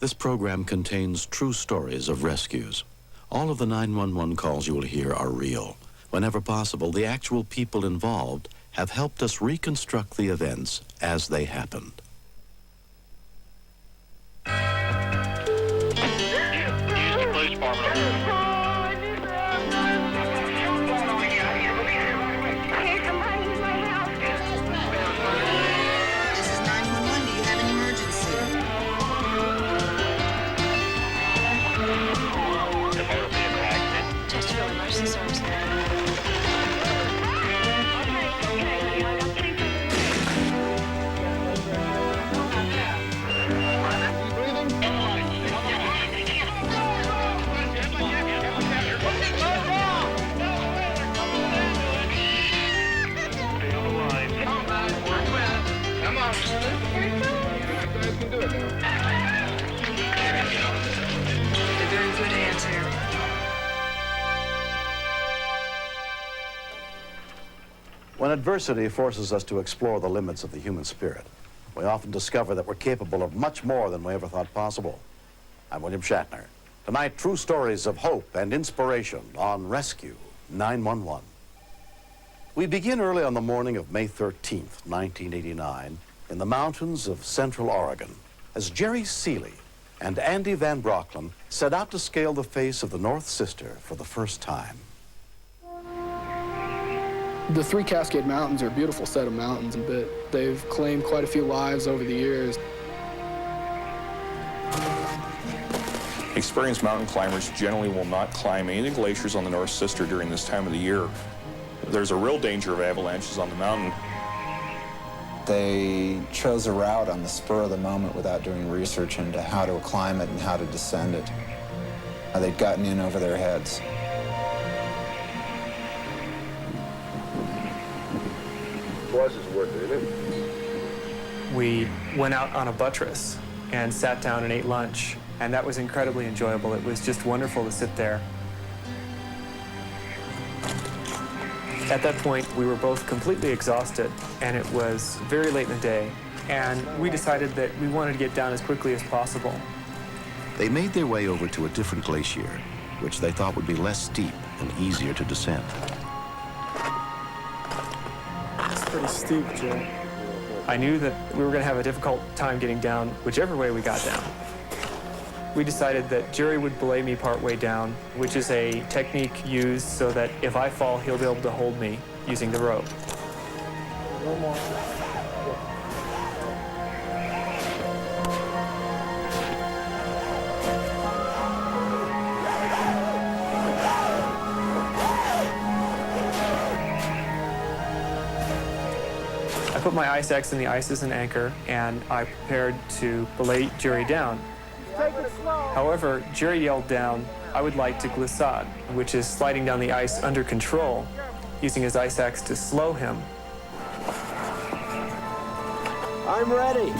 This program contains true stories of rescues. All of the 911 calls you will hear are real. Whenever possible, the actual people involved have helped us reconstruct the events as they happened. When adversity forces us to explore the limits of the human spirit, we often discover that we're capable of much more than we ever thought possible. I'm William Shatner. Tonight, true stories of hope and inspiration on Rescue 911. We begin early on the morning of May 13th, 1989, in the mountains of Central Oregon, as Jerry Seeley and Andy Van Brocklin set out to scale the face of the North Sister for the first time. The Three Cascade Mountains are a beautiful set of mountains, but they've claimed quite a few lives over the years. Experienced mountain climbers generally will not climb any of the glaciers on the North Sister during this time of the year. There's a real danger of avalanches on the mountain. They chose a route on the spur of the moment without doing research into how to climb it and how to descend it. They'd gotten in over their heads. Twice is worth it, isn't it? We went out on a buttress and sat down and ate lunch, and that was incredibly enjoyable. It was just wonderful to sit there. At that point, we were both completely exhausted, and it was very late in the day, and we decided that we wanted to get down as quickly as possible. They made their way over to a different glacier, which they thought would be less steep and easier to descend. It's pretty steep, Joe. I knew that we were going to have a difficult time getting down, whichever way we got down. We decided that Jerry would belay me partway down, which is a technique used so that if I fall, he'll be able to hold me using the rope. One more. I put my ice axe in the ice as an anchor, and I prepared to belay Jerry down. However, Jerry yelled down, "I would like to glissade," which is sliding down the ice under control, using his ice axe to slow him. I'm ready.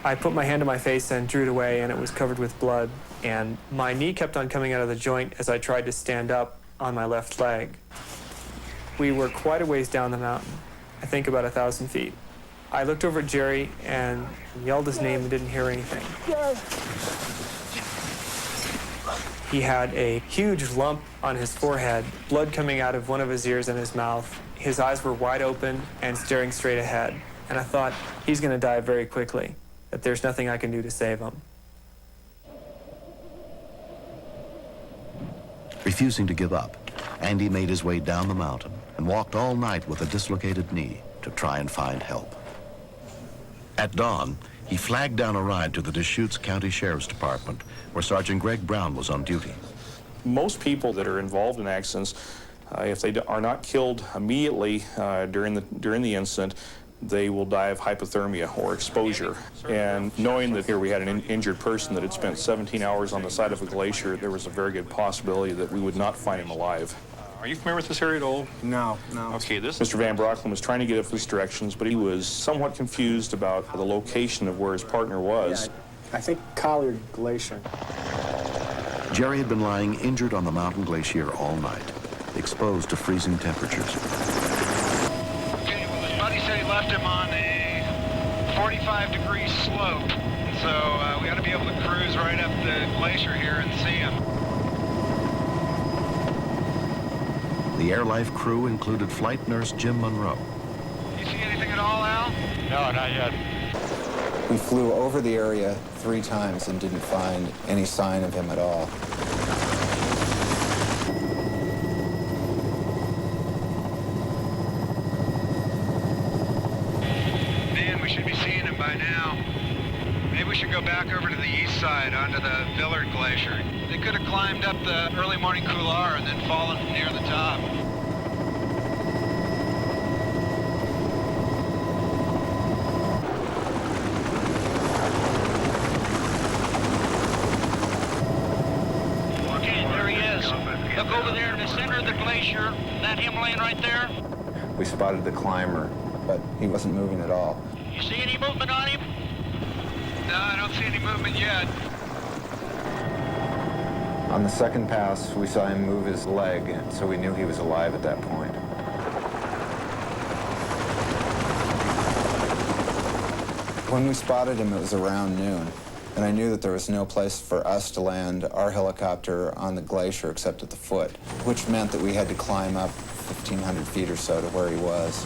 I put my hand to my face and drew it away, and it was covered with blood. And my knee kept on coming out of the joint as I tried to stand up on my left leg. We were quite a ways down the mountain, I think about 1,000 feet. I looked over at Jerry and yelled his name and didn't hear anything. He had a huge lump on his forehead, blood coming out of one of his ears and his mouth. His eyes were wide open and staring straight ahead. And I thought, he's going to die very quickly, that there's nothing I can do to save him. Refusing to give up, Andy made his way down the mountain and walked all night with a dislocated knee to try and find help. At dawn, he flagged down a ride to the Deschutes County Sheriff's Department, where Sergeant Greg Brown was on duty. Most people that are involved in accidents If they are not killed immediately during the incident, they will die of hypothermia or exposure. And knowing that here we had an injured person that had spent 17 hours on the side of a glacier, there was a very good possibility that we would not find him alive. Are you familiar with this area at all? No. Okay, Mr. Van Brocklen was trying to get us directions, but he was somewhat confused about the location of where his partner was. I think Collard Glacier. Jerry had been lying injured on the mountain glacier all night, exposed to freezing temperatures. Okay, well, his buddy said he left him on a 45-degree slope, so we ought to be able to cruise right up the glacier here and see him. The Air Life crew included flight nurse Jim Monroe. You see anything at all, Al? No, not yet. We flew over the area 3 times and didn't find any sign of him at all. Man, we should be seeing him by now. Maybe we should go back over to the east side onto the Villard Glacier. They could have climbed up the early morning couloir and then fallen from near the top. Okay, there he is. Look over there in the center of the glacier. That him laying right there? We spotted the climber, but he wasn't moving at all. You see any movement on him? No, I don't see any movement yet. On the second pass, we saw him move his leg, and so we knew he was alive at that point. When we spotted him, it was around noon, and I knew that there was no place for us to land our helicopter on the glacier except at the foot, which meant that we had to climb up 1,500 feet or so to where he was.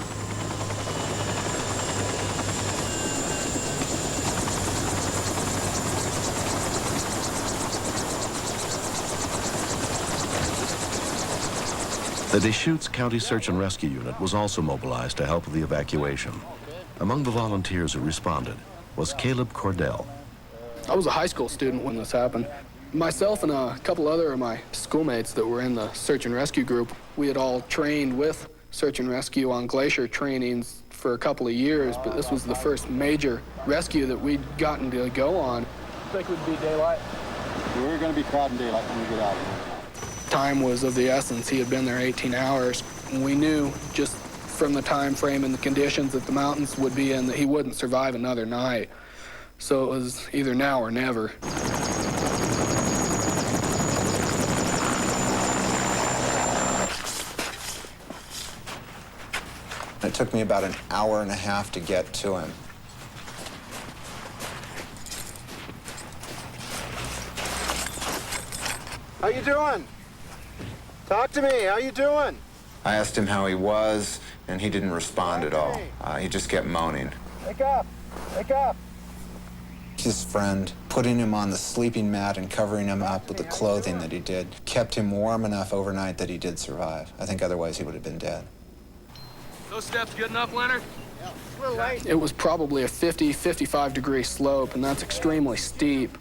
The Deschutes County Search and Rescue Unit was also mobilized to help with the evacuation. Among the volunteers who responded was Caleb Cordell. I was a high school student when this happened. Myself and a couple other of my schoolmates that were in the search and rescue group, we had all trained with search and rescue on glacier trainings for a couple of years, but this was the first major rescue that we'd gotten to go on. I think it would be daylight. We're going to be caught in daylight when we get out of here. Time was of the essence. He had been there 18 hours. And we knew just from the time frame and the conditions that the mountains would be in that he wouldn't survive another night. So it was either now or never. It took me about an hour and a half to get to him. How you doing? Talk to me. How you doing? I asked him how he was, and he didn't respond at all. He just kept moaning. Wake up! Wake up! His friend, putting him on the sleeping mat and covering him up with the clothing that he did, kept him warm enough overnight that he did survive. I think otherwise he would have been dead. Those steps good enough, Leonard? Yeah. A little late. It was probably a 55 degree slope, and that's extremely steep.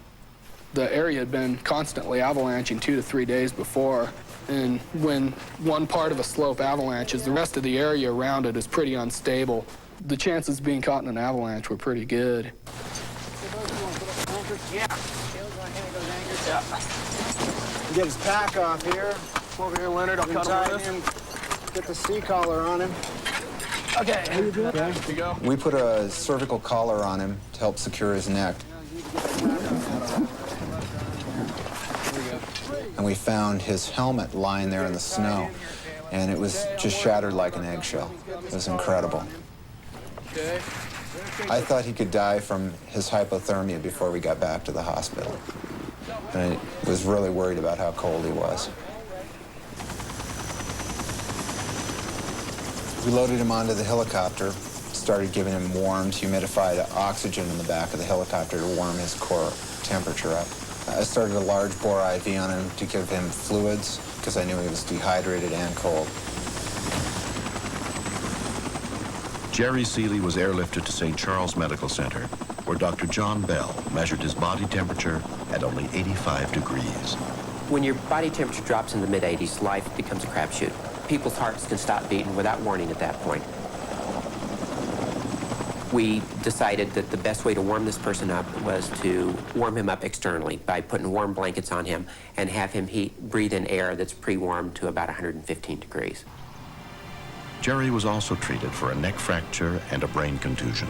The area had been constantly avalanching 2 to 3 days before, and when one part of a slope avalanches, the rest of the area around it is pretty unstable. The chances of being caught in an avalanche were pretty good. Yeah. Get his pack off here. Over here, Leonard, I'll cut him. Get the sea collar on him. Okay. How you doing? Okay. Here you go. We put a cervical collar on him to help secure his neck. And we found his helmet lying there in the snow, and it was just shattered like an eggshell. It was incredible. Okay. I thought he could die from his hypothermia before we got back to the hospital. And I was really worried about how cold he was. We loaded him onto the helicopter, started giving him warmed, humidified oxygen in the back of the helicopter to warm his core temperature up. I started a large bore IV on him to give him fluids because I knew he was dehydrated and cold. Jerry Seeley was airlifted to St. Charles Medical Center, where Dr. John Bell measured his body temperature at only 85 degrees. When your body temperature drops in the mid-80s, life becomes a crapshoot. people's hearts can stop beating without warning at that point. We decided that the best way to warm this person up was to warm him up externally by putting warm blankets on him and have him breathe in air that's pre-warmed to about 115 degrees. Jerry was also treated for a neck fracture and a brain contusion.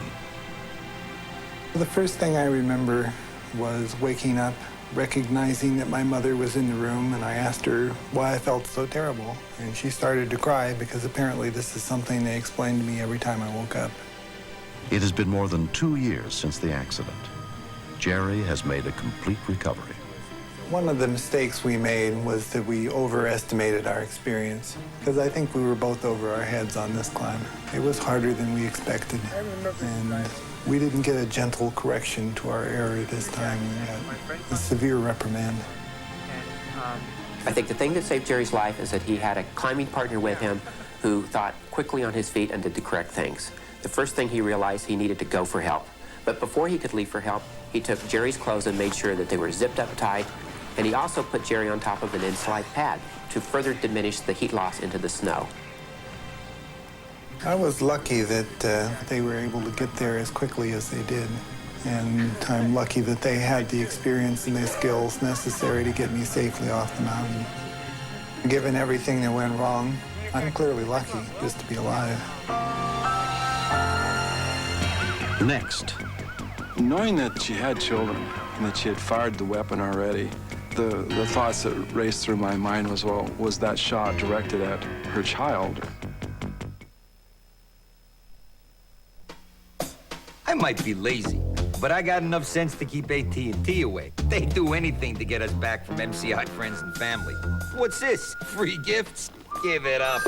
The first thing I remember was waking up, recognizing that my mother was in the room, and I asked her why I felt so terrible. And she started to cry because apparently this is something they explained to me every time I woke up. It has been more than 2 years since the accident. Jerry has made a complete recovery. One of the mistakes we made was that we overestimated our experience, because I think we were both over our heads on this climb. It was harder than we expected, and we didn't get a gentle correction to our error this time. We got a severe reprimand. I think the thing that saved Jerry's life is that he had a climbing partner with him who thought quickly on his feet and did the correct things. The first thing he realized, he needed to go for help. But before he could leave for help, he took Jerry's clothes and made sure that they were zipped up tight, and he also put Jerry on top of an in-slide pad to further diminish the heat loss into the snow. I was lucky that they were able to get there as quickly as they did. And I'm lucky that they had the experience and the skills necessary to get me safely off the mountain. Given everything that went wrong, I'm clearly lucky just to be alive. Next. Knowing that she had children and that she had fired the weapon already, the thoughts that raced through my mind was, well, was that shot directed at her child? I might be lazy, but I got enough sense to keep AT&T away. They'd do anything to get us back from MCI friends and family. What's this? Free gifts? Give it up.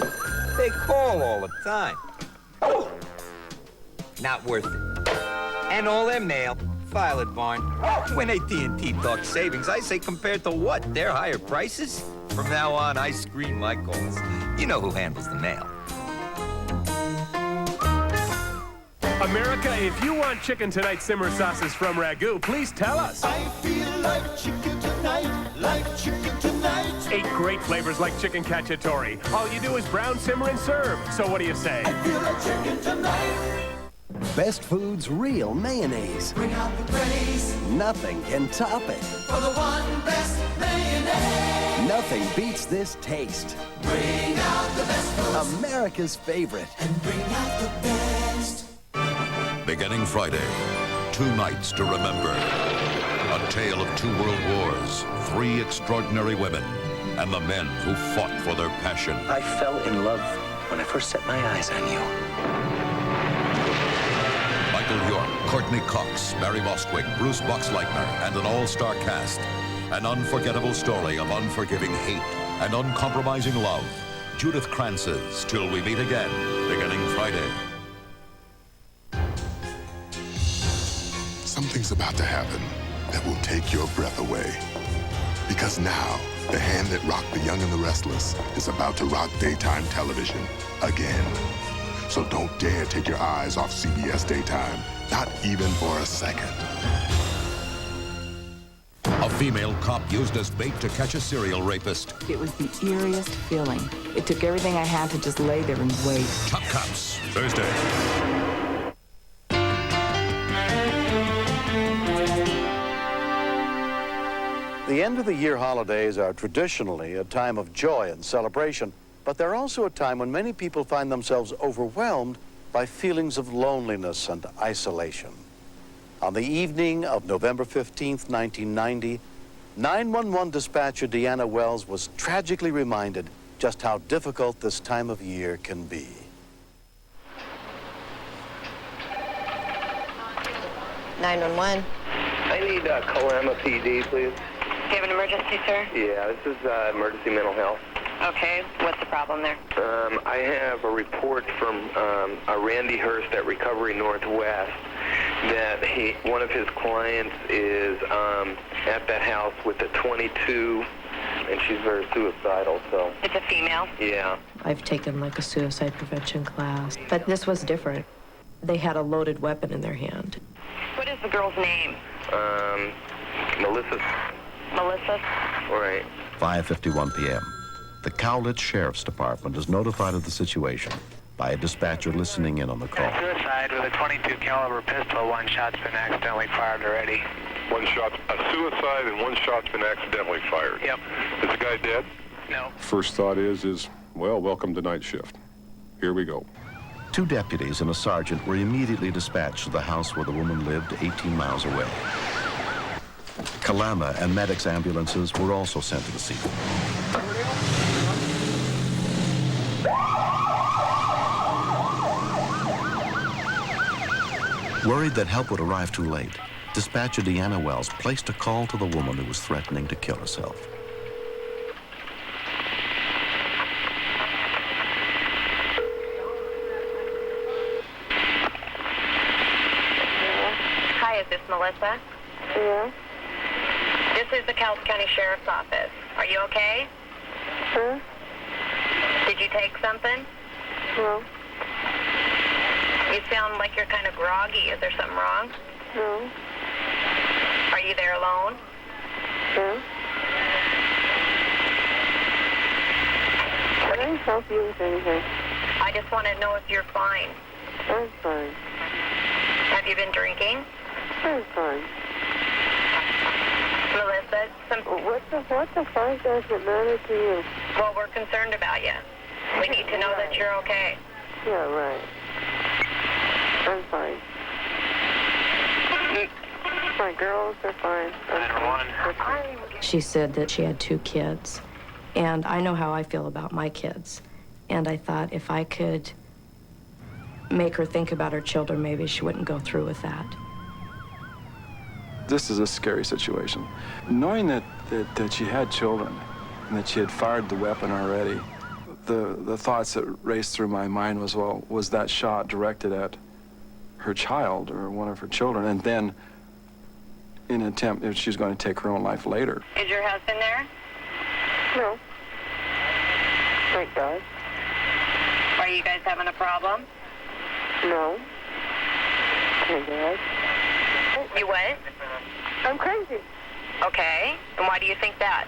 They call all the time. Not worth it. And all their mail. File it, Barn. When AT&T talks savings, I say compared to what? Their higher prices? From now on, I screen my calls. You know who handles the mail. America, if you want Chicken Tonight simmer sauces from Ragu, please tell us. I feel like chicken tonight, like chicken tonight. 8 great flavors like chicken cacciatore. All you do is brown, simmer, and serve. So what do you say? I feel like chicken tonight. Best Foods real mayonnaise. Bring out the praise. Nothing can top it. For the one best mayonnaise. Nothing beats this taste. Bring out the best foods. America's favorite. And bring out the best. Beginning Friday, 2 nights to remember. A tale of 2 world wars, 3 extraordinary women, and the men who fought for their passion. I fell in love when I first set my eyes on you. Michael York, Courtney Cox, Mary Bostwick, Bruce Boxleitner, and an all-star cast. An unforgettable story of unforgiving hate and uncompromising love. Judith Kranz's Till We Meet Again, beginning Friday. Something's about to happen that will take your breath away. Because now, the hand that rocked The Young and the Restless is about to rock daytime television again. So don't dare take your eyes off CBS Daytime, not even for a second. A female cop used as bait to catch a serial rapist. It was the eeriest feeling. It took everything I had to just lay there and wait. Top Cops, Thursday. The end of the year holidays are traditionally a time of joy and celebration, but they're also a time when many people find themselves overwhelmed by feelings of loneliness and isolation. On the evening of November 15th, 1990, 911 dispatcher Deanna Wells was tragically reminded just how difficult this time of year can be. (911) I need Kalama PD, please. Do you have an emergency, sir? Yeah, this is emergency mental health. Okay, what's the problem there? I have a report from a Randy Hurst at Recovery Northwest that one of his clients is at that house with a 22, and she's very suicidal, so. It's a female? Yeah. I've taken like a suicide prevention class, but this was different. They had a loaded weapon in their hand. What is the girl's name? Melissa. Melissa? Right. 5:51 p.m. The Cowlitz Sheriff's Department is notified of the situation by a dispatcher listening in on the call. Suicide with a .22 caliber pistol. One shot's been accidentally fired already. One shot, a suicide, and one shot's been accidentally fired. Yep. Is the guy dead? No. First thought is, well, welcome to night shift. Here we go. 2 deputies and a sergeant were immediately dispatched to the house where the woman lived 18 miles away. Kalama and medics' ambulances were also sent to the scene. Worried that help would arrive too late, dispatcher Deanna Wells placed a call to the woman who was threatening to kill herself. Hi, is this Melissa? Yeah. This is the Cowlitz County Sheriff's Office. Are you okay? Huh? Did you take something? No. You sound like you're kind of groggy. Is there something wrong? No. Are you there alone? Yeah. Can I help you with anything? I just want to know if you're fine. I'm fine. Have you been drinking? I'm fine. Melissa, What the fuck does it matter to you? Well, we're concerned about you. We need to know that you're okay. Yeah, right. I'm fine. My girls are fine. 911. She said that she had 2 kids, and I know how I feel about my kids. And I thought if I could make her think about her children, maybe she wouldn't go through with that. This is a scary situation. Knowing that she had children and that she had fired the weapon already, the thoughts that raced through my mind was, well, was that shot directed at her child or one of her children? And then in an attempt, if she's going to take her own life later. Is your husband there? No. Thank God. Are you guys having a problem? No. Thank God. You what? I'm crazy. Okay. And why do you think that?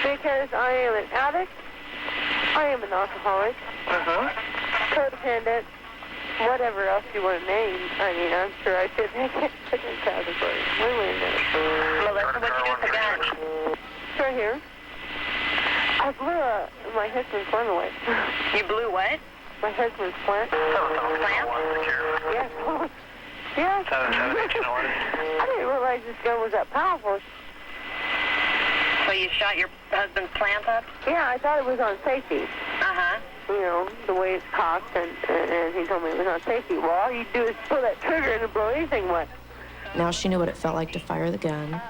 Because I am an addict. I am an alcoholic. Codependent. Whatever else you want to name. I mean, I'm sure I should make it second category. Wait a minute. Melissa, what'd you do with the gun? It's right here. I blew my husband's plant away. You blew what? My husband's plant. Plant? Yes. Yes. I didn't realize this gun was that powerful. So you shot your husband's plant up? Yeah, I thought it was on safety. Uh-huh. You know, the way it's cocked, and he told me it was on safety. Well, all you do is pull that trigger and blow anything wet. Now she knew what it felt like to fire the gun.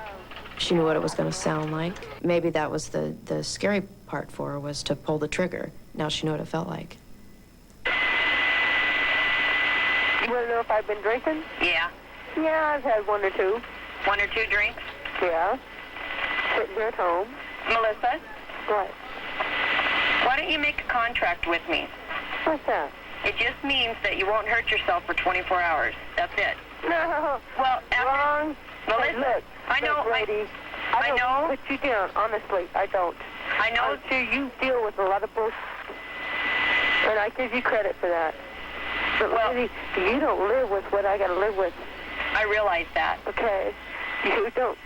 She knew what it was going to sound like. Maybe that was the scary part for her, was to pull the trigger. Now she knew what it felt like. You want to know if I've been drinking? Yeah. Yeah, I've had 1 or 2. 1 or 2 drinks? Yeah. Sitting here at home. Melissa? What? Why don't you make a contract with me? What's that? It just means that you won't hurt yourself for 24 hours. That's it. No. Well, wrong. Melissa, hey, look, I know. Lady, I don't put you down. Honestly, I don't. I know. I'm sure you deal with a lot of bullshit, and I give you credit for that. But lady, you don't live with what I got to live with. I realize that. Okay. You don't.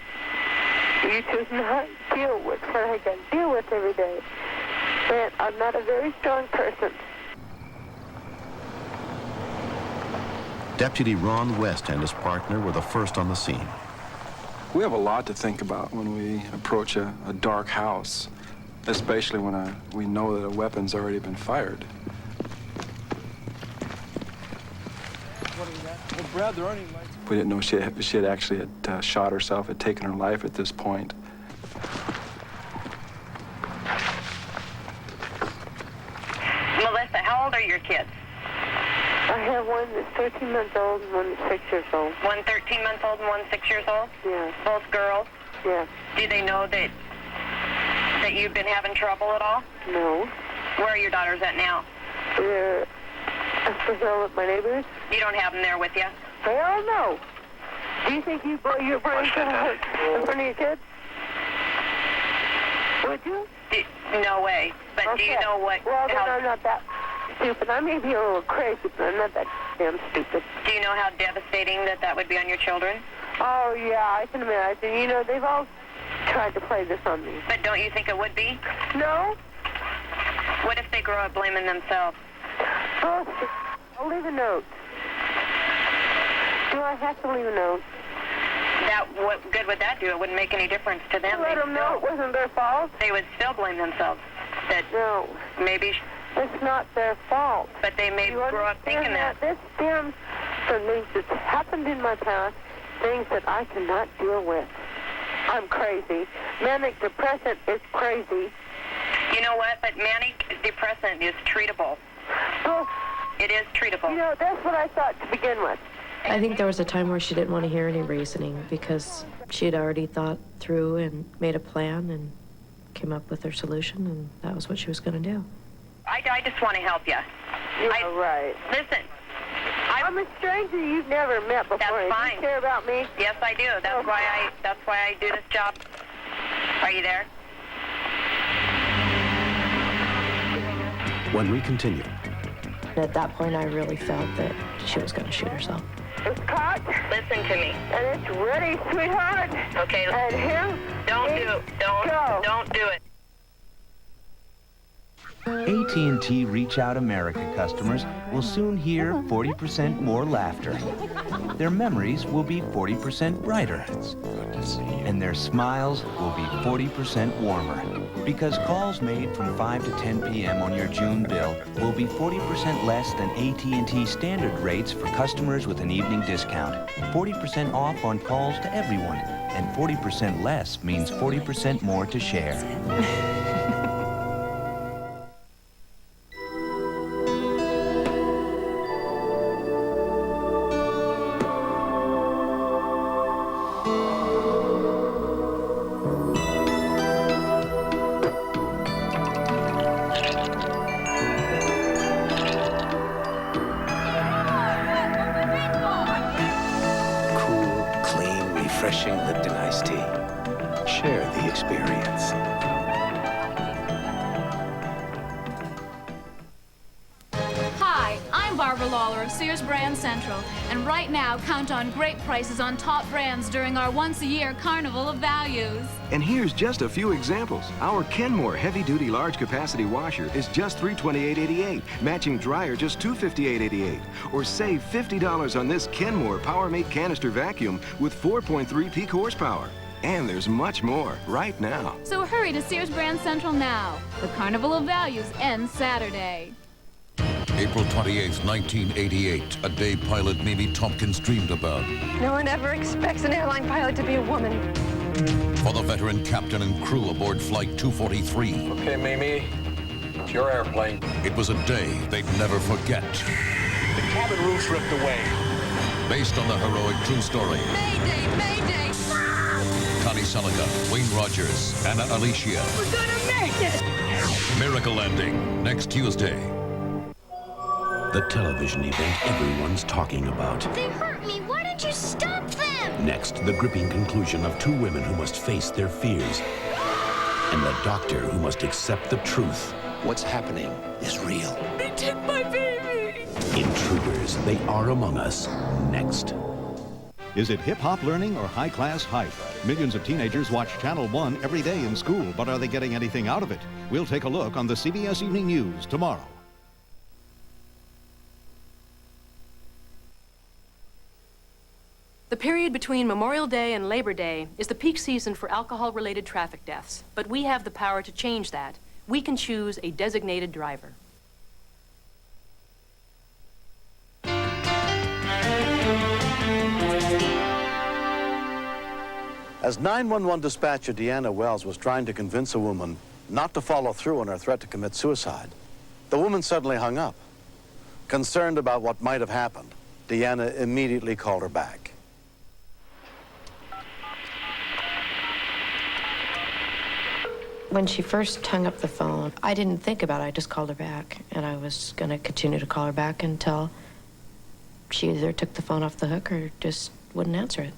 You do not deal with what I got to deal with every day. And I'm not a very strong person. Deputy Ron West and his partner were the first on the scene. We have a lot to think about when we approach a dark house, especially when we know that a weapon's already been fired. Well, Brad, there aren't any lights. We didn't know she had actually shot herself, had taken her life at this point. Melissa, how old are your kids? I have one that's 13 months old and one that's 6 years old. One 13 months old and one 6 years old? Yeah. Both girls? Yeah. Do they know that you've been having trouble at all? No. Where are your daughters at now? They're up the hill with my neighbors. You don't have them there with you? Hell no. Do you think you blow your brains out in front of your kids? Would you? No way. But okay. do you know what... Well, then I'm not that stupid. I may be a little crazy, but I'm not that damn stupid. Do you know how devastating that would be on your children? Oh, yeah, I can imagine. You know, they've all tried to play this on me. But don't you think it would be? No. What if they grow up blaming themselves? Oh, I'll leave a note. Do I have to leave a note? What good would that do? It wouldn't make any difference to them. Let them know it wasn't their fault. They would still blame themselves. That no. Maybe... It's not their fault. But they may grow up thinking that. This stems from things that's happened in my past, things that I cannot deal with. I'm crazy. Manic depressant is crazy. You know what? But manic depressant is treatable. Well, it is treatable. You know, that's what I thought to begin with. I think there was a time where she didn't want to hear any reasoning because she had already thought through and made a plan and came up with her solution, and that was what she was going to do. I just want to help you. Yeah, right. Listen. I'm a stranger you've never met before. That's fine. Do you care about me? Yes, I do. That's why I do this job. Are you there? When we continue. At that point, I really felt that she was going to shoot herself. It's caught. Listen to me. And it's ready, sweetheart. Okay. And here. Don't do it. AT&T Reach Out America customers will soon hear 40% more laughter. Their memories will be 40% brighter. And their smiles will be 40% warmer. Because calls made from 5 to 10 p.m. on your June bill will be 40% less than AT&T standard rates for customers with an evening discount. 40% off on calls to everyone. And 40% less means 40% more to share. Refreshing Lipton iced tea. Share the experience. Hi, I'm Barbara Lawler of Sears Brand Central, and right now count on great prices on top brands during our once-a-year Carnival of Values. And here's just a few examples. Our Kenmore heavy-duty large-capacity washer is just $328.88. Matching dryer just $258.88. Or save $50 on this Kenmore Powermate canister vacuum with 4.3 peak horsepower. And there's much more right now. So hurry to Sears Brand Central now. The Carnival of Values ends Saturday. April 28th, 1988, a day pilot Mimi Tompkins dreamed about. No one ever expects an airline pilot to be a woman. For the veteran captain and crew aboard Flight 243. Okay, Mimi, it's your airplane. It was a day they'd never forget. The cabin roof's ripped away. Based on the heroic true story. Mayday, mayday! Connie Selica, Wayne Rogers, Anna Alicia. We're gonna make it! Miracle Landing, next Tuesday. The television event everyone's talking about. They hurt me. Why did you stop them? Next, the gripping conclusion of two women who must face their fears. And a doctor who must accept the truth. What's happening is real. They took my baby! Intruders, they are among us. Next. Is it hip-hop learning or high-class hype? Millions of teenagers watch Channel 1 every day in school, but are they getting anything out of it? We'll take a look on the CBS Evening News tomorrow. The period between Memorial Day and Labor Day is the peak season for alcohol-related traffic deaths, but we have the power to change that. We can choose a designated driver. As 911 dispatcher Deanna Wells was trying to convince a woman not to follow through on her threat to commit suicide, the woman suddenly hung up. Concerned about what might have happened, Deanna immediately called her back. When she first hung up the phone, I didn't think about it. I just called her back, and I was going to continue to call her back until she either took the phone off the hook or just wouldn't answer it.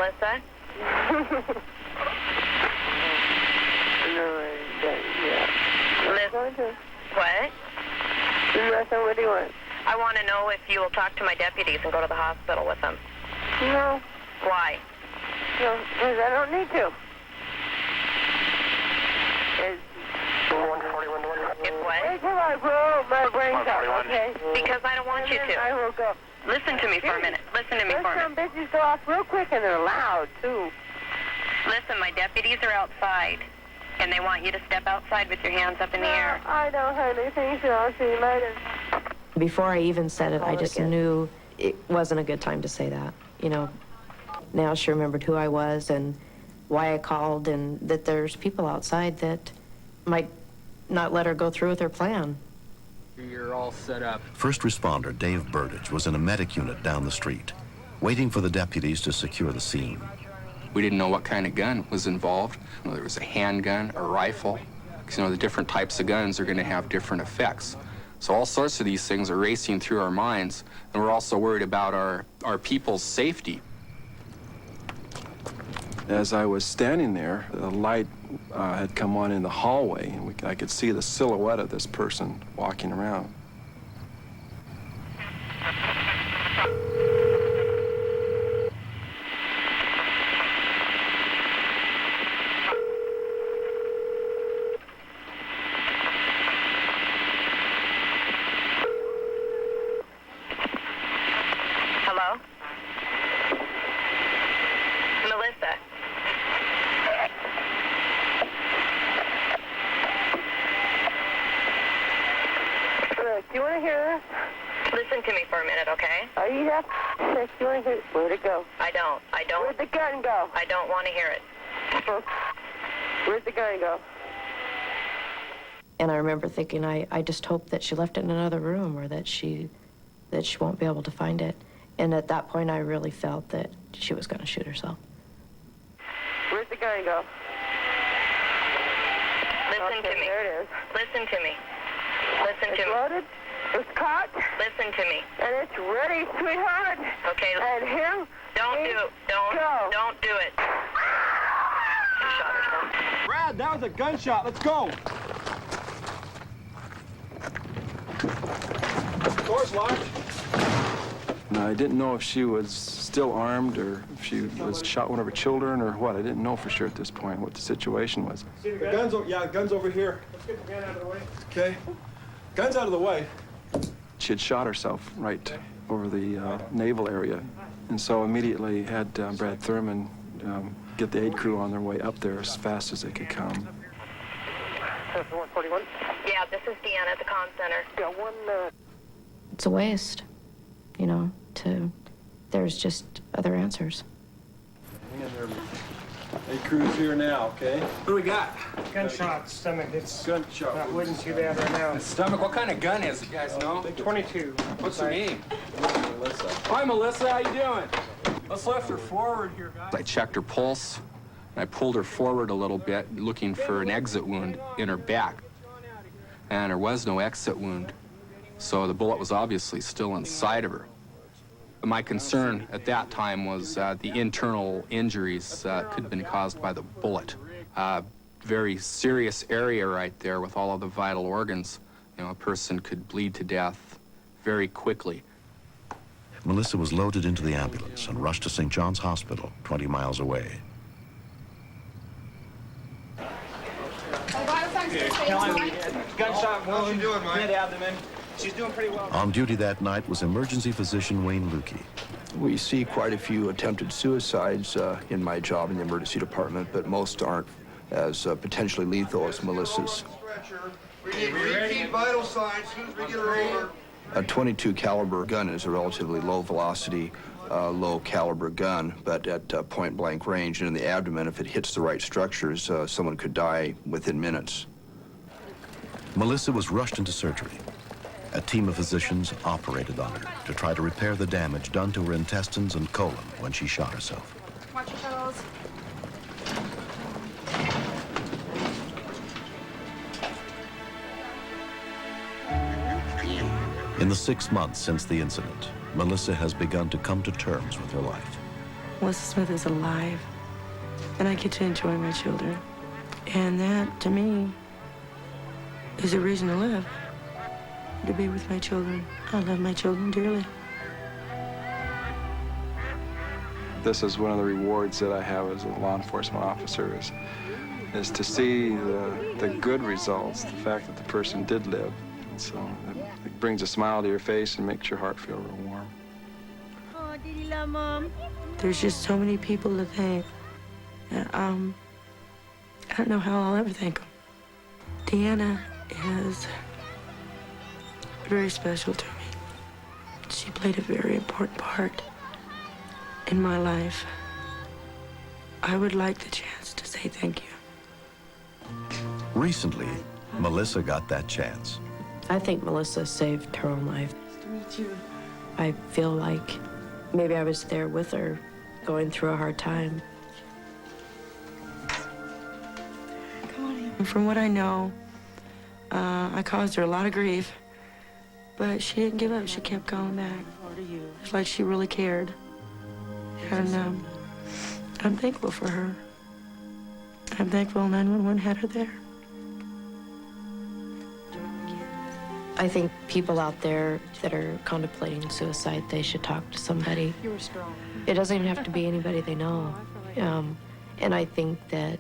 Melissa? What? Melissa, what do you want? I want to know if you will talk to my deputies and go to the hospital with them. No. Why? No, because I don't need to. It's what? Wait till I blow my brains out, okay? Because I don't want you to. I will go. Listen to me for a minute. Listen to me for a Some minute. bitches go off real quick and they're loud, too. Listen, my deputies are outside, and they want you to step outside with your hands up in the air. I don't have anything, so I'll see you later. Before I even said it, I just knew it wasn't a good time to say that. You know, now she remembered who I was and why I called, and that there's people outside that might not let her go through with her plan. You're all set up. First responder Dave Burdage was in a medic unit down the street, waiting for the deputies to secure the scene. We didn't know what kind of gun was involved, whether it was a handgun, a rifle, because, you know, the different types of guns are going to have different effects. So all sorts of these things are racing through our minds, and we're also worried about our people's safety. As I was standing there, a light had come on in the hallway, and I could see the silhouette of this person walking around. Hello? Melissa? Look, do you want to hear this? Listen to me for a minute, okay? Are you that sick? Do you want to hear? Where'd it go? I don't. Where'd the gun go? I don't want to hear it. Where'd the gun go? And I remember thinking, I just hope that she left it in another room, or that she won't be able to find it. And at that point, I really felt that she was going to shoot herself. Where'd the gun go? Listen to me. There it is. Listen to me. Listen It's to me. loaded. It's cocked. Listen to me. And it's ready, sweetheart. Okay. And him. Don't do it. She shot herself. Brad, that was a gunshot. Let's go. Door's locked. Now, I didn't know if she was still armed or if she was shot one of her children or what. I didn't know for sure at this point what the situation was. The gun's over here. Let's get the gun out of the way. Okay. Gun's out of the way. She had shot herself right over the navel area. And so immediately had Brad Thurman get the aid crew on their way up there as fast as they could come. 141. Yeah, this is Deanna at the comm center. Yeah, one. It's a waste, you know, there's just other answers. Hang in there. Aid crew's here now, okay? What do we got? Gunshot, stomach. It's gunshot. Not wouldn't too bad right now. Stomach, what kind of gun is it, you guys know? 22. What's her name? Melissa. Hi, Melissa, how you doing? Let's lift her forward here, guys. I checked her pulse, and I pulled her forward a little bit, looking for an exit wound in her back. And there was no exit wound, so the bullet was obviously still inside of her. My concern at that time was the internal injuries could have been caused by the bullet. Very serious area right there with all of the vital organs. You know, a person could bleed to death very quickly. Melissa was loaded into the ambulance and rushed to St. John's Hospital, 20 miles away. Gunshot wound, mid-abdomen. She's doing pretty well. On duty that night was emergency physician Wayne Lukey. We see quite a few attempted suicides in my job in the emergency department, but most aren't as potentially lethal as Melissa's. We need repeat vital signs as soon as we get her over. A .22 caliber gun is a relatively low velocity, low caliber gun, but at point blank range and in the abdomen, if it hits the right structures, someone could die within minutes. Melissa was rushed into surgery. A team of physicians operated on her to try to repair the damage done to her intestines and colon when she shot herself. Watch your toes. In the 6 months since the incident, Melissa has begun to come to terms with her life. Melissa Smith is alive, and I get to enjoy my children. And that, to me, is a reason to live, to be with my children. I love my children dearly. This is one of the rewards that I have as a law enforcement officer is to see the good results, the fact that the person did live. And so it brings a smile to your face and makes your heart feel real warm. Oh, did you love Mom? There's just so many people to thank. And, I don't know how I'll ever thank them. Deanna is very special to me. She played a very important part in my life. I would like the chance to say thank you. Recently, Melissa got that chance. I think Melissa saved her own life. Nice to meet you. I feel like maybe I was there with her, going through a hard time. Come on in. From what I know, I caused her a lot of grief, but she didn't give up. She kept calling back. It's like she really cared. And I'm thankful for her. I'm thankful 911 had her there. I think people out there that are contemplating suicide, they should talk to somebody. You were strong. It doesn't even have to be anybody they know. And I think that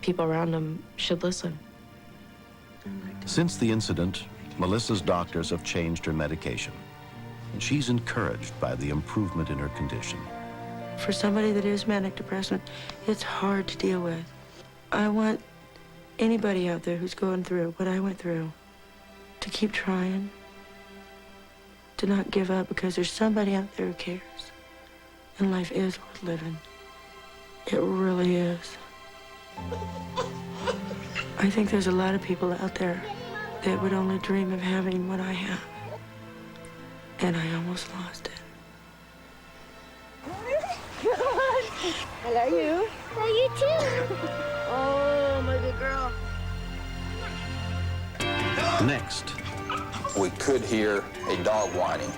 people around them should listen. Since the incident, Melissa's doctors have changed her medication. And she's encouraged by the improvement in her condition. For somebody that is manic depressant, it's hard to deal with. I want anybody out there who's going through what I went through to keep trying, to not give up, because there's somebody out there who cares. And life is worth living. It really is. I think there's a lot of people out there that would only dream of having what I have. And I almost lost it. I love you. Love you too. Oh, my good girl. Next. We could hear a dog whining,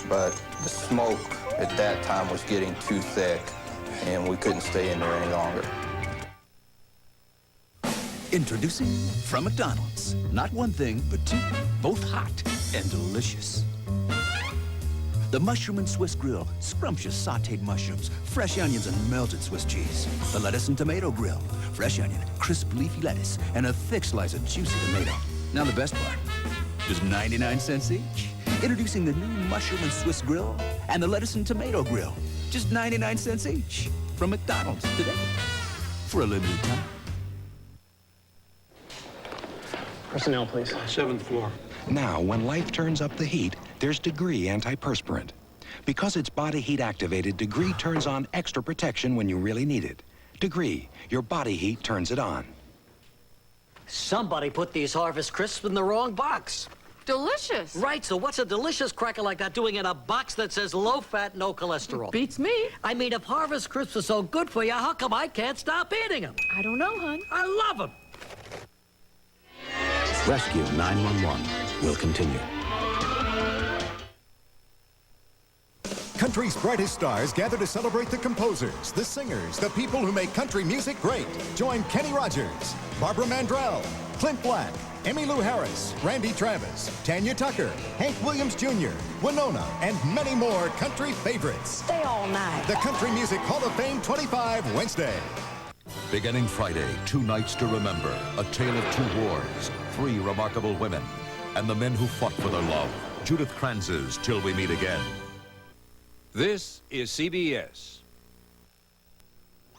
but the smoke at that time was getting too thick, and we couldn't stay in there any longer. Introducing from McDonald's. Not one thing, but two, both hot and delicious. The Mushroom and Swiss Grill, scrumptious sautéed mushrooms, fresh onions and melted Swiss cheese. The Lettuce and Tomato Grill, fresh onion, crisp leafy lettuce, and a thick slice of juicy tomato. Now the best part, just 99 cents each. Introducing the new Mushroom and Swiss Grill and the Lettuce and Tomato Grill, just 99 cents each. From McDonald's today, for a limited time. Personnel, please. 7th floor. Now, when life turns up the heat, there's Degree antiperspirant. Because it's body heat activated, Degree turns on extra protection when you really need it. Degree, your body heat turns it on. Somebody put these Harvest Crisps in the wrong box. Delicious. Right, so what's a delicious cracker like that doing in a box that says low fat, no cholesterol? Beats me. I mean, if Harvest Crisps are so good for you, how come I can't stop eating them? I don't know, hon. I love them. Rescue 911 will continue. Country's brightest stars gather to celebrate the composers, the singers, the people who make country music great. Join Kenny Rogers, Barbara Mandrell, Clint Black, Emmylou Harris, Randy Travis, Tanya Tucker, Hank Williams Jr., Winona, and many more country favorites. Stay all night. The Country Music Hall of Fame 25 Wednesday. Beginning Friday, 2 nights to remember, a tale of 2 wars, 3 remarkable women, and the men who fought for their love. Judith Kranz's Till We Meet Again. This is CBS.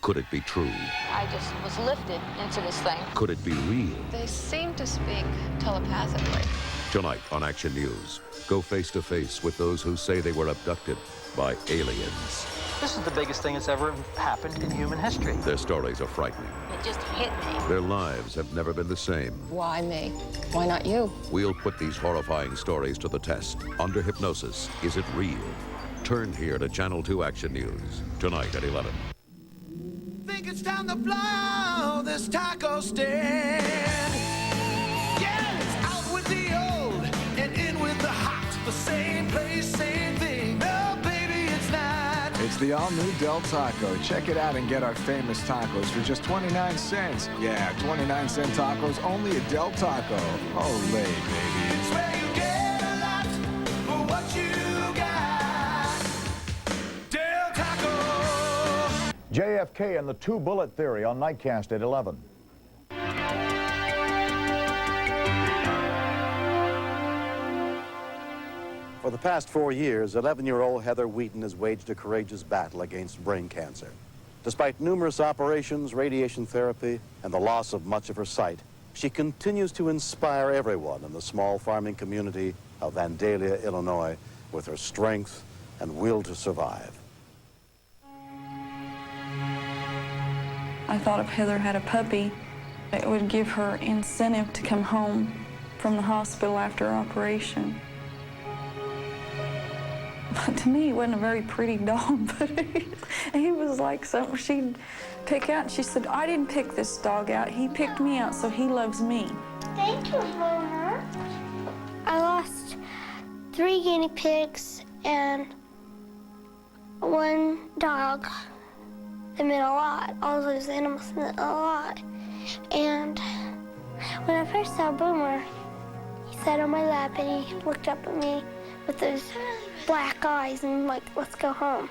Could it be true? I just was lifted into this thing. Could it be real? They seem to speak telepathically. Tonight on Action News, go face to face with those who say they were abducted by aliens. This is the biggest thing that's ever happened in human history. Their stories are frightening. It just hit me. Their lives have never been the same. Why me? Why not you? We'll put these horrifying stories to the test. Under hypnosis, is it real? Turn here to Channel 2 Action News, tonight at 11. Think it's time to blow this taco stand. Yeah, it's out with the old and in with the hot. The same place, same thing. No, baby, it's not. It's the all-new Del Taco. Check it out and get our famous tacos for just 29 cents. Yeah, 29-cent tacos only at Del Taco. Olé, baby. It's where you get a lot for what you got. Del Taco. JFK and the two-bullet theory on Nightcast at 11. For the past 4 years, 11-year-old Heather Wheaton has waged a courageous battle against brain cancer. Despite numerous operations, radiation therapy, and the loss of much of her sight, she continues to inspire everyone in the small farming community of Vandalia, Illinois, with her strength and will to survive. I thought if Heather had a puppy, it would give her incentive to come home from the hospital after her operation. But to me, he wasn't a very pretty dog, but he was like something she'd pick out. And she said, I didn't pick this dog out. He picked me out, so he loves me. Thank you, Mama. I lost 3 guinea pigs and 1 dog. It meant a lot. All those animals meant a lot. And when I first saw Boomer, he sat on my lap and he looked up at me with those black eyes and like, let's go home.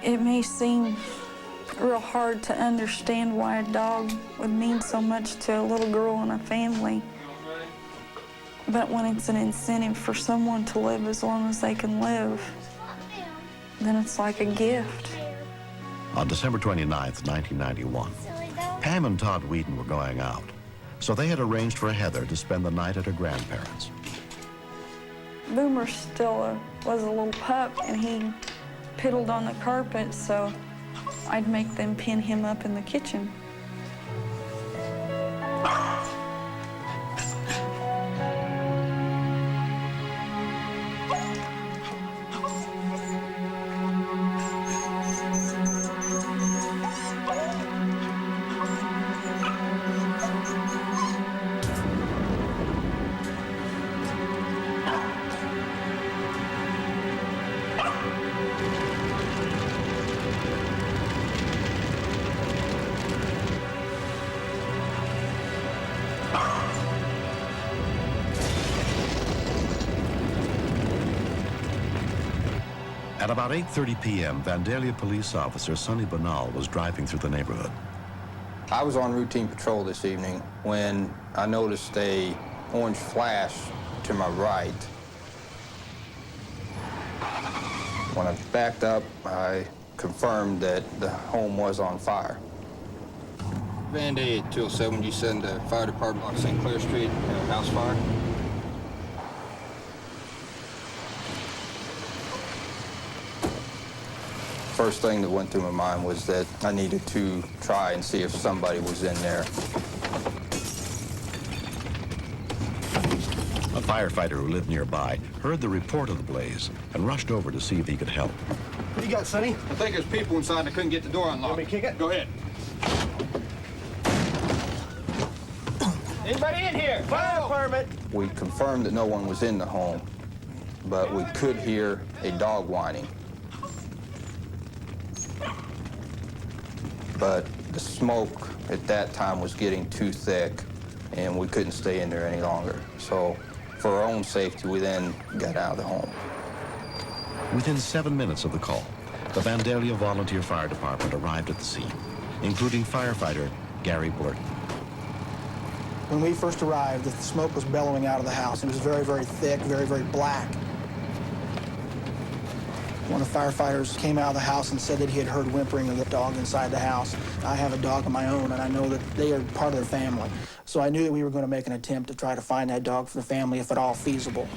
It may seem real hard to understand why a dog would mean so much to a little girl and a family. But when it's an incentive for someone to live as long as they can live, then it's like a gift. On December 29th, 1991, Pam and Todd Wheaton were going out, so they had arranged for Heather to spend the night at her grandparents'. Boomer still was a little pup, and he piddled on the carpet, so I'd make them pin him up in the kitchen. At about 8:30 p.m., Vandalia police officer Sonny Banal was driving through the neighborhood. I was on routine patrol this evening when I noticed a orange flash to my right. When I backed up, I confirmed that the home was on fire. Vandalia 207, you send the fire department on St. Clair Street, house fire? First thing that went through my mind was that I needed to try and see if somebody was in there. A firefighter who lived nearby heard the report of the blaze and rushed over to see if he could help. What do you got, Sonny? I think there's people inside and I couldn't get the door unlocked. Want me to kick it? Go ahead. Anybody in here? Fire department. We confirmed that no one was in the home, but we could hear a dog whining. But the smoke at that time was getting too thick, and we couldn't stay in there any longer. So for our own safety, we then got out of the home. Within 7 minutes of the call, the Vandalia Volunteer Fire Department arrived at the scene, including firefighter Gary Blurton. When we first arrived, the smoke was bellowing out of the house. It was very, very thick, very, very black. One of the firefighters came out of the house and said that he had heard whimpering of the dog inside the house. I have a dog of my own, and I know that they are part of their family. So I knew that we were going to make an attempt to try to find that dog for the family, if at all feasible.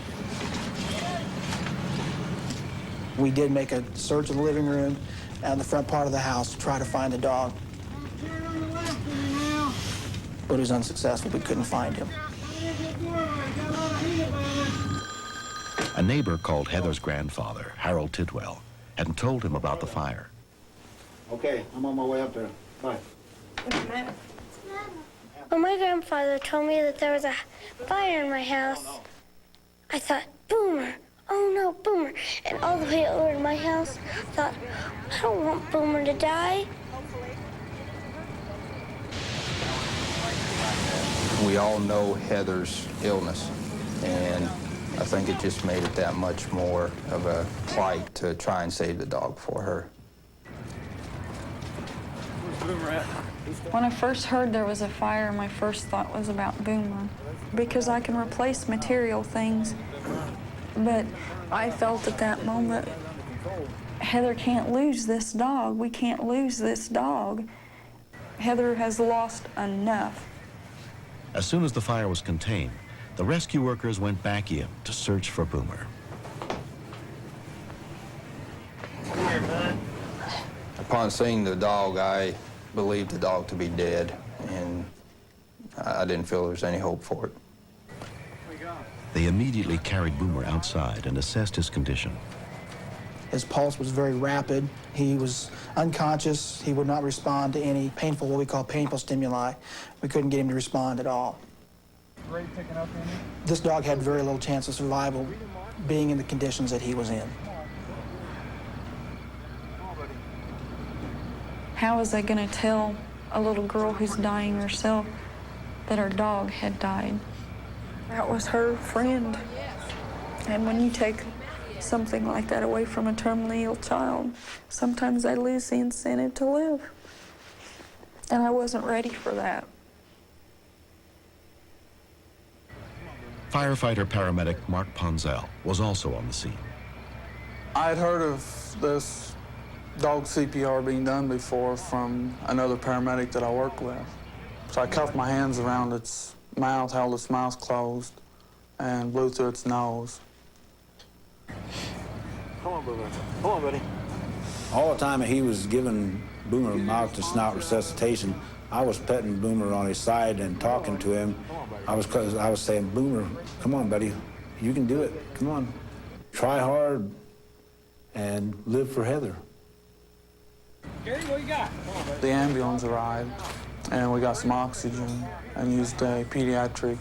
We did make a search of the living room and the front part of the house to try to find the dog. But it was unsuccessful. We couldn't find him. A neighbor called Heather's grandfather, Harold Tidwell, hadn't told him about the fire. Okay, I'm on my way up there. Bye. When my grandfather told me that there was a fire in my house, I thought, Boomer, oh no, Boomer. And all the way over to my house, I thought, I don't want Boomer to die. We all know Heather's illness, and I think it just made it that much more of a plight to try and save the dog for her. When I first heard there was a fire, my first thought was about Boomer, because I can replace material things. But I felt at that moment, Heather can't lose this dog. We can't lose this dog. Heather has lost enough. As soon as the fire was contained, the rescue workers went back in to search for Boomer. Upon seeing the dog, I believed the dog to be dead, and I didn't feel there was any hope for it. They immediately carried Boomer outside and assessed his condition. His pulse was very rapid. He was unconscious. He would not respond to any painful, what we call painful stimuli. We couldn't get him to respond at all. This dog had very little chance of survival being in the conditions that he was in. How was I going to tell a little girl who's dying herself that her dog had died? That was her friend. And when you take something like that away from a terminally ill child, sometimes they lose the incentive to live. And I wasn't ready for that. Firefighter-paramedic Mark Ponzel was also on the scene. I'd heard of this dog CPR being done before from another paramedic that I work with. So I cuffed my hands around its mouth, held its mouth closed, and blew through its nose. Come on, Boomer. Come on, buddy. All the time he was giving Boomer mouth-to-snout resuscitation, I was petting Boomer on his side and talking to him. I was saying, Boomer, come on, buddy. You can do it. Come on. Try hard and live for Heather. Gary, what you got? The ambulance arrived, and we got some oxygen and used a pediatric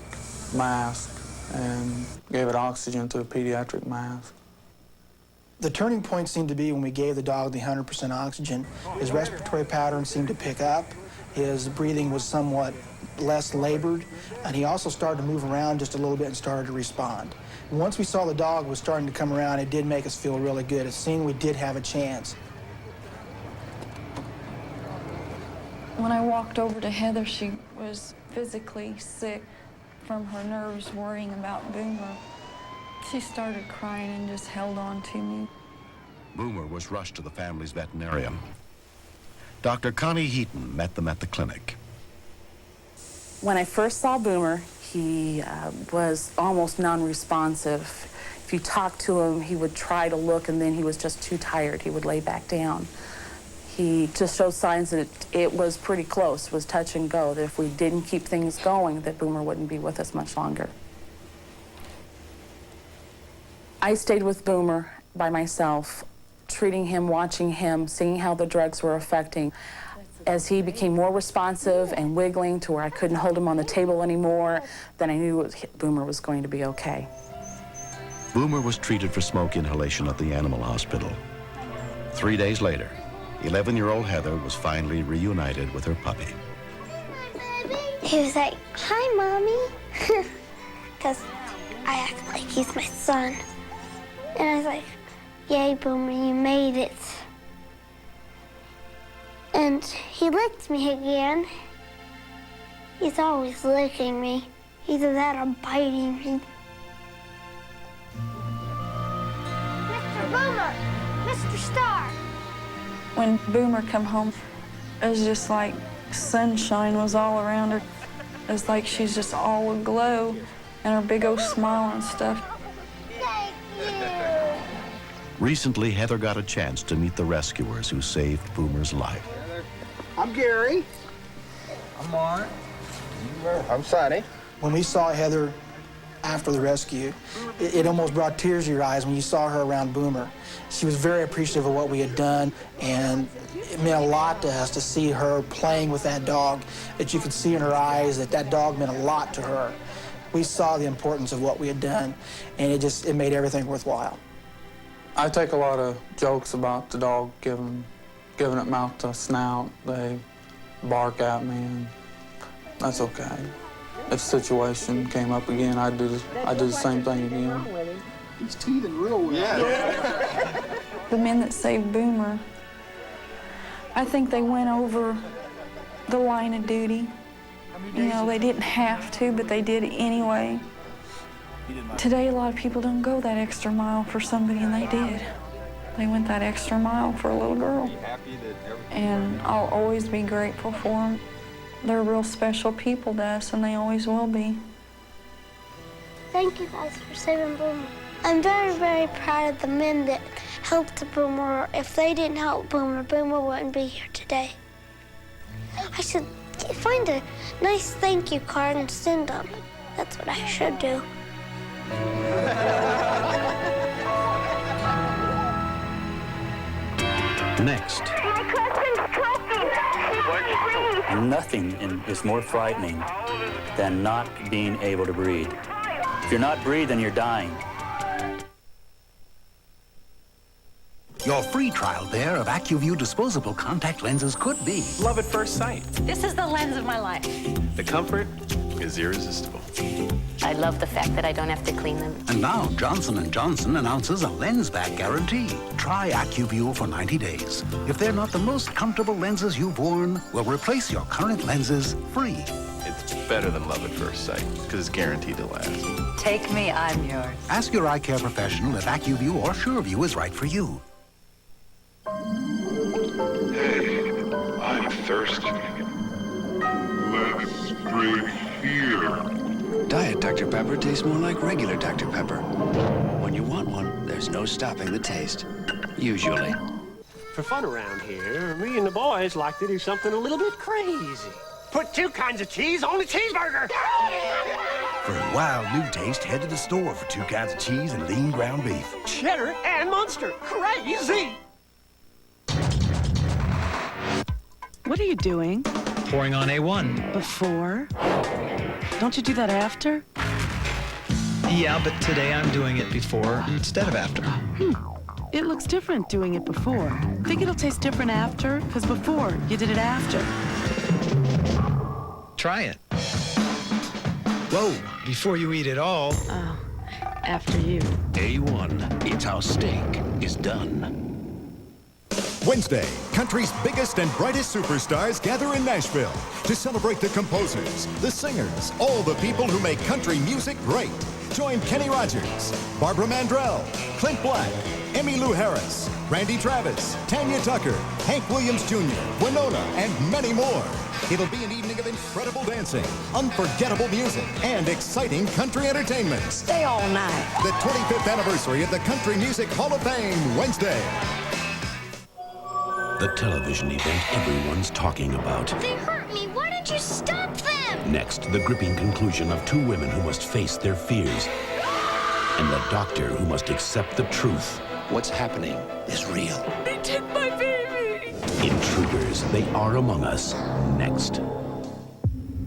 mask and gave it oxygen through a pediatric mask. The turning point seemed to be when we gave the dog the 100% oxygen. His respiratory pattern seemed to pick up. His breathing was somewhat less labored, and he also started to move around just a little bit and started to respond. Once we saw the dog was starting to come around, it did make us feel really good. It seemed we did have a chance. When I walked over to Heather, she was physically sick from her nerves worrying about Boomer. She started crying and just held on to me. Boomer was rushed to the family's veterinarian. Dr. Connie Heaton met them at the clinic. When I first saw Boomer, he was almost non-responsive. If you talked to him, he would try to look, and then he was just too tired. He would lay back down. He just showed signs that it was pretty close, it was touch and go, that if we didn't keep things going, that Boomer wouldn't be with us much longer. I stayed with Boomer by myself, treating him, watching him, seeing how the drugs were affecting. As he became more responsive and wiggling to where I couldn't hold him on the table anymore, then I knew Boomer was going to be okay. Boomer was treated for smoke inhalation at the animal hospital. 3 days later, 11-year-old Heather was finally reunited with her puppy. He was like, hi, Mommy. Because I act like he's my son. And I was like, yay, Boomer, you made it. And he licked me again. He's always licking me. Either that or biting me. Mr. Boomer! Mr. Star! When Boomer come home, it was just like sunshine was all around her. It was like she's just all aglow and her big old smile and stuff. Recently, Heather got a chance to meet the rescuers who saved Boomer's life. I'm Gary. I'm Mark. I'm Sonny. When we saw Heather after the rescue, it almost brought tears to your eyes when you saw her around Boomer. She was very appreciative of what we had done, and it meant a lot to us to see her playing with that dog, that you could see in her eyes that that dog meant a lot to her. We saw the importance of what we had done, and it made everything worthwhile. I take a lot of jokes about the dog giving it mouth to snout. They bark at me, and that's okay. If the situation came up again, I'd do the same thing again. He's teething real well. Yeah. The men that saved Boomer, I think they went over the line of duty. You know, they didn't have to, but they did anyway. Today, a lot of people don't go that extra mile for somebody, and they did. They went that extra mile for a little girl. And I'll always be grateful for them. They're real special people to us, and they always will be. Thank you guys for saving Boomer. I'm very, very proud of the men that helped Boomer. If they didn't help Boomer, Boomer wouldn't be here today. I should find a nice thank you card and send them. That's what I should do. Next. Nothing is more frightening than not being able to breathe. If you're not breathing, you're dying. Your free trial pair of AccuView disposable contact lenses could be love at first sight. This is the lens of my life. The comfort is irresistible. I love the fact that I don't have to clean them. And now Johnson & Johnson announces a lens back guarantee. Try AccuView for 90 days. If they're not the most comfortable lenses you've worn, we'll replace your current lenses free. It's better than love at first sight because it's guaranteed to last. Take me, I'm yours. Ask your eye care professional if AccuView or SureView is right for you. Hey, I'm thirsty. Let's drink here. Diet Dr. Pepper tastes more like regular Dr. Pepper. When you want one, there's no stopping the taste. Usually. For fun around here, me and the boys like to do something a little bit crazy. Put 2 kinds of cheese on the cheeseburger. For a wild new taste, head to the store for 2 kinds of cheese and lean ground beef. Cheddar and Munster. Crazy! What are you doing? Pouring on A1. Before? Don't you do that after? Yeah, but today I'm doing it before instead of after. It looks different doing it before. Think it'll taste different after? Because before, you did it after. Try it. Whoa, before you eat it all. Oh, after you. A1, it's how steak is done. Wednesday, country's biggest and brightest superstars gather in Nashville to celebrate the composers, the singers, all the people who make country music great. Join Kenny Rogers, Barbara Mandrell, Clint Black, Emmylou Harris, Randy Travis, Tanya Tucker, Hank Williams Jr., Winona, and many more. It'll be an evening of incredible dancing, unforgettable music, and exciting country entertainment. Stay all night. The 25th anniversary of the Country Music Hall of Fame, Wednesday. The television event everyone's talking about. They hurt me. Why didn't you stop them? Next, the gripping conclusion of 2 women who must face their fears. And the doctor who must accept the truth. What's happening is real. They took my baby! Intruders, they are among us. Next.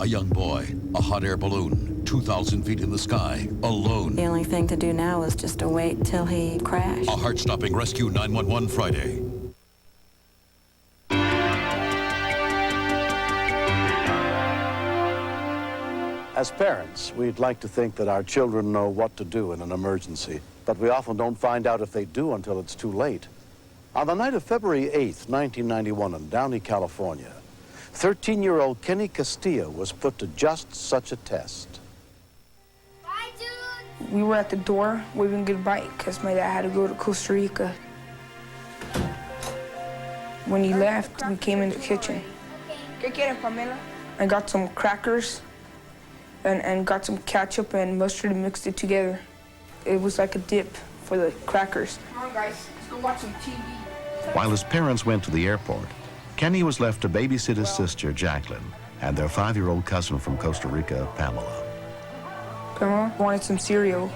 A young boy, a hot air balloon, 2,000 feet in the sky, alone. The only thing to do now is just to wait till he crashed. A heart-stopping rescue 911 Friday. As parents, we'd like to think that our children know what to do in an emergency, but we often don't find out if they do until it's too late. On the night of February 8th, 1991 in Downey, California, 13-year-old Kenny Castillo was put to just such a test. We were at the door waving goodbye because my dad had to go to Costa Rica. When he left, we came in the kitchen. ¿Qué quieres, Pamela? I got some crackers and got some ketchup and mustard and mixed it together. It was like a dip for the crackers. Come on, guys. Let's go watch some TV. While his parents went to the airport, Kenny was left to babysit his sister, Jacqueline, and their 5-year-old cousin from Costa Rica, Pamela. Grandma wanted some cereal.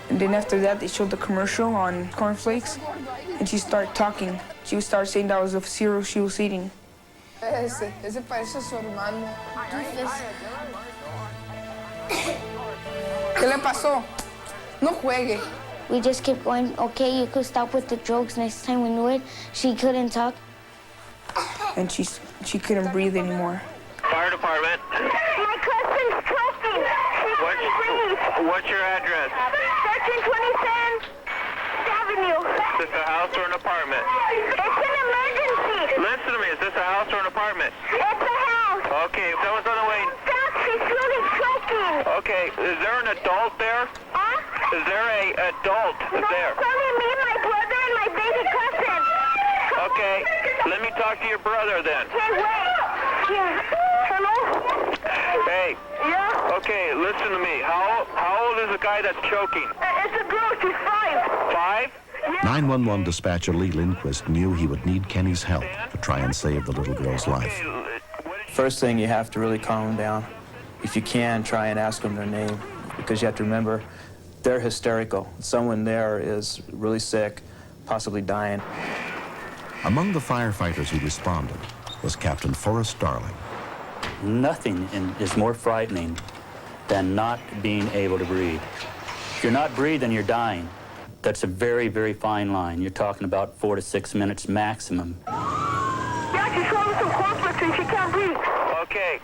And then after that, they showed the commercial on cornflakes, and she started talking. She would start saying that was the cereal she was eating. Ese parece a su hermano. ¿Qué le pasó? No juegue. We just kept going, okay, you could stop with the jokes. Next time we knew it, she couldn't talk. And she couldn't breathe anymore. Fire department. My cousin's choking. What's your address? 1327 Avenue. Is this a house or an apartment? It's an emergency. Listen to me. Is this a house or an apartment? It's a house. Okay, someone's on the way. Stop, she's really choking. Okay, is there an adult there? Huh? Is there a adult there? It's only me, my brother, and my baby cousin. Okay, let me talk to your brother then. Hey, wait. Yeah. Hello? Hey. Yeah? Okay, listen to me. How old is the guy that's choking? It's a girl, she's 5. 5? 911 dispatcher Lee Lindquist knew he would need Kenny's help to try and save the little girl's life. First thing, you have to really calm them down. If you can, try and ask them their name, because you have to remember, they're hysterical. Someone there is really sick, possibly dying. Among the firefighters who responded was Captain Forrest Darling. Nothing is more frightening than not being able to breathe. If you're not breathing, you're dying. That's a very, very fine line. You're talking about 4 to 6 minutes maximum. Yeah, she's swallowing some cornflakes and she can't breathe. Okay.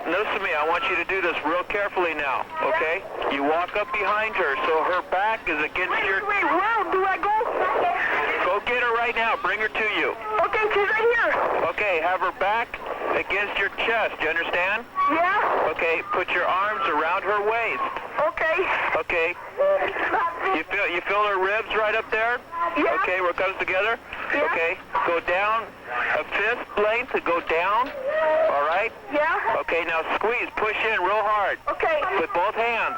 Listen to me. I want you to do this real carefully now, okay? You walk up behind her so her back is against your... Wait, where do I go? Go get her right now. Bring her to you. Okay, she's right here. Okay, have her back against your chest. You understand? Yeah? Okay, put your arms around her waist. Okay. Okay. You feel her ribs right up there? Yeah. Okay, where it comes together? Yeah. Okay, go down a fist length to go down. All right? Yeah. Okay, now squeeze, push in real hard. Okay. With both hands.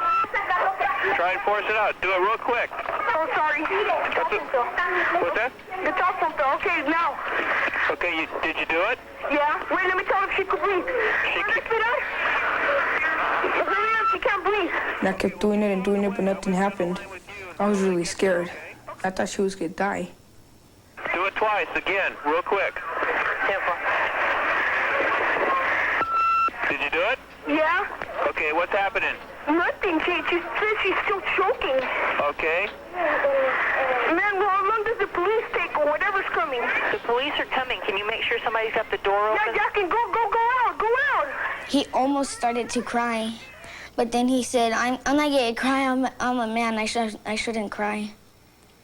Try and force it out. Do it real quick. Oh, sorry. What's that? It's all something. Okay, now. Okay, did you do it? Yeah. Wait, let me tell her if she could breathe. She can. She can't breathe. And I kept doing it, but nothing happened. I was really scared. I thought she was gonna die. Do it twice again, real quick. Did you do it? Yeah. Okay, what's happening? Nothing. She says she's still choking. Okay. Man, how long does the police take or whatever's coming? The police are coming. Can you make sure somebody's got the door open? Yeah, Jackie, go out. He almost started to cry, but then he said, "I'm not gonna cry. I'm a man. I shouldn't cry."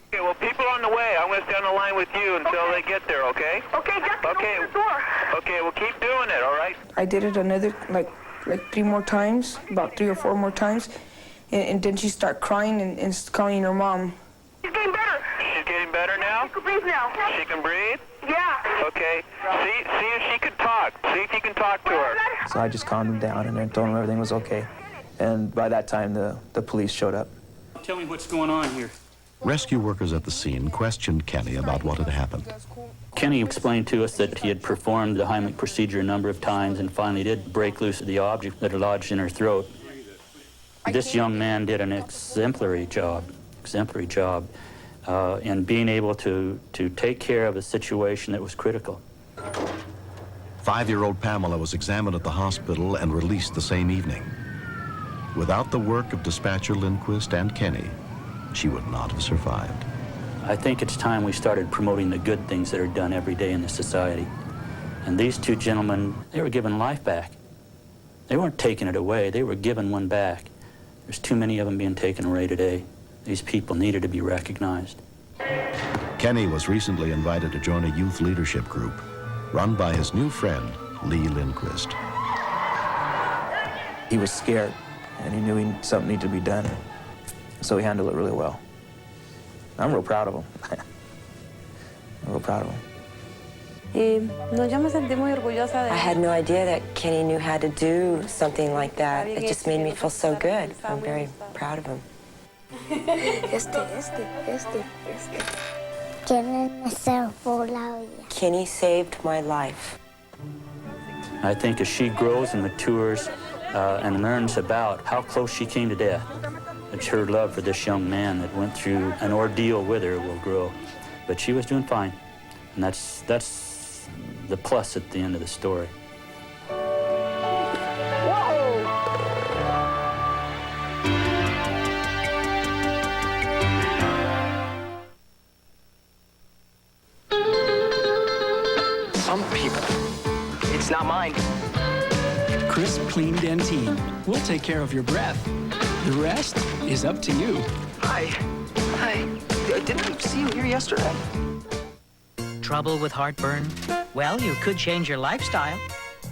Okay, well, people on the way. I'm gonna stay on the line with you until they get there. Okay? Okay, Jackie, okay. open the door. Okay, well, keep doing it. All right? I did it another, like 3 more times, about 3 or 4 more times, and then she started crying and calling her mom. She's getting better. She's getting better now? She can breathe now. She can breathe? Yeah. Okay. See if she can talk. See if you can talk to her. So I just calmed them down and told them everything was okay. And by that time, the police showed up. Tell me what's going on here. Rescue workers at the scene questioned Kenny about what had happened. Kenny explained to us that he had performed the Heimlich procedure a number of times and finally did break loose the object that had lodged in her throat. This young man did an exemplary job in being able to take care of a situation that was critical. 5-year-old Pamela was examined at the hospital and released the same evening. Without the work of dispatcher Lindquist and Kenny, she would not have survived. I think it's time we started promoting the good things that are done every day in this society. And these 2 gentlemen, they were given life back. They weren't taking it away, they were given one back. There's too many of them being taken away today. These people needed to be recognized. Kenny was recently invited to join a youth leadership group run by his new friend, Lee Lindquist. He was scared, and he knew something needed to be done. So he handled it really well. I'm real proud of him. I'm real proud of him. I had no idea that Kenny knew how to do something like that. It just made me feel so good. I'm very proud of him. Kenny saved my life. I think as she grows and matures and learns about how close she came to death, that her love for this young man that went through an ordeal with her will grow. But she was doing fine, and that's the plus at the end of the story. Whoa! line. Crisp, clean Dentine. We'll take care of your breath. The rest is up to you. Hi. Hi. Didn't I see you here yesterday? Trouble with heartburn? Well, you could change your lifestyle.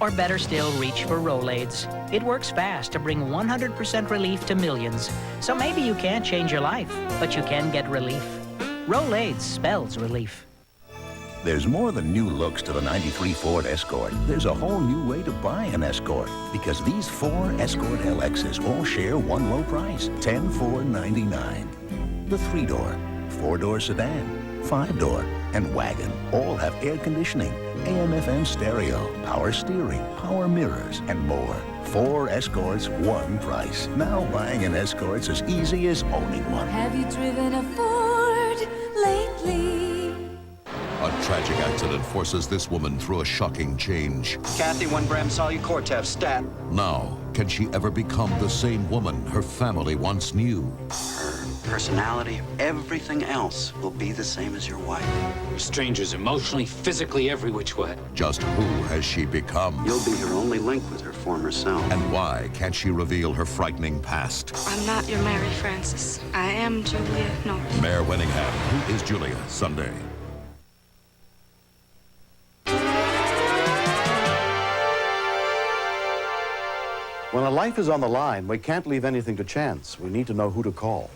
Or better still, reach for Rolaids. It works fast to bring 100% relief to millions. So maybe you can't change your life, but you can get relief. Rolaids spells relief. There's more than new looks to the '93 Ford Escort. There's a whole new way to buy an Escort, because these 4 Escort LXs all share one low price, $10,499. The 3-door, 4-door sedan, 5-door, and wagon all have air conditioning, AM/FM stereo, power steering, power mirrors, and more. 4 Escorts, one price. Now buying an Escort's as easy as owning one. Have you driven a Ford lately? A tragic accident forces this woman through a shocking change. Kathy, 1 gram Solu-Cortef, stat. Now, can she ever become the same woman her family once knew? Her personality, everything else will be the same as your wife. We're strangers emotionally, physically, every which way. Just who has she become? You'll be her only link with her former self. And why can't she reveal her frightening past? I'm not your Mary Frances. I am Julia North. Mayor Winningham, Who is Julia? Sunday. When a life is on the line, we can't leave anything to chance. We need to know who to call.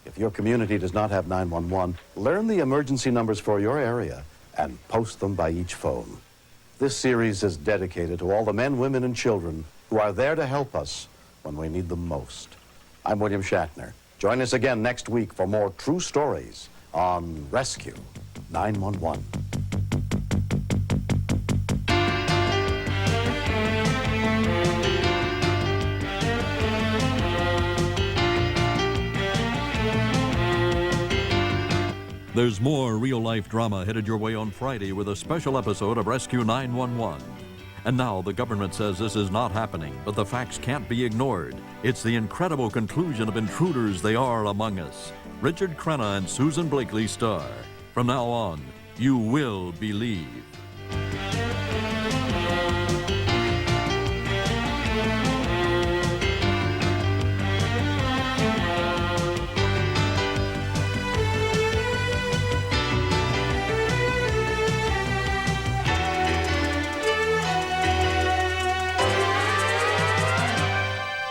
If your community does not have 911, learn the emergency numbers for your area and post them by each phone. This series is dedicated to all the men, women, and children who are there to help us when we need them most. I'm William Shatner. Join us again next week for more true stories on Rescue 911. There's more real-life drama headed your way on Friday with a special episode of Rescue 911. And now the government says this is not happening, but the facts can't be ignored. It's the incredible conclusion of intruders they are among us. Richard Crenna and Susan Blakely star. From now on, you will believe.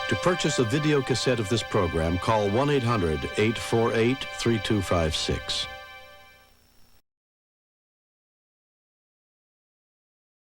To purchase a video cassette of this program, call 1-800-848-3256.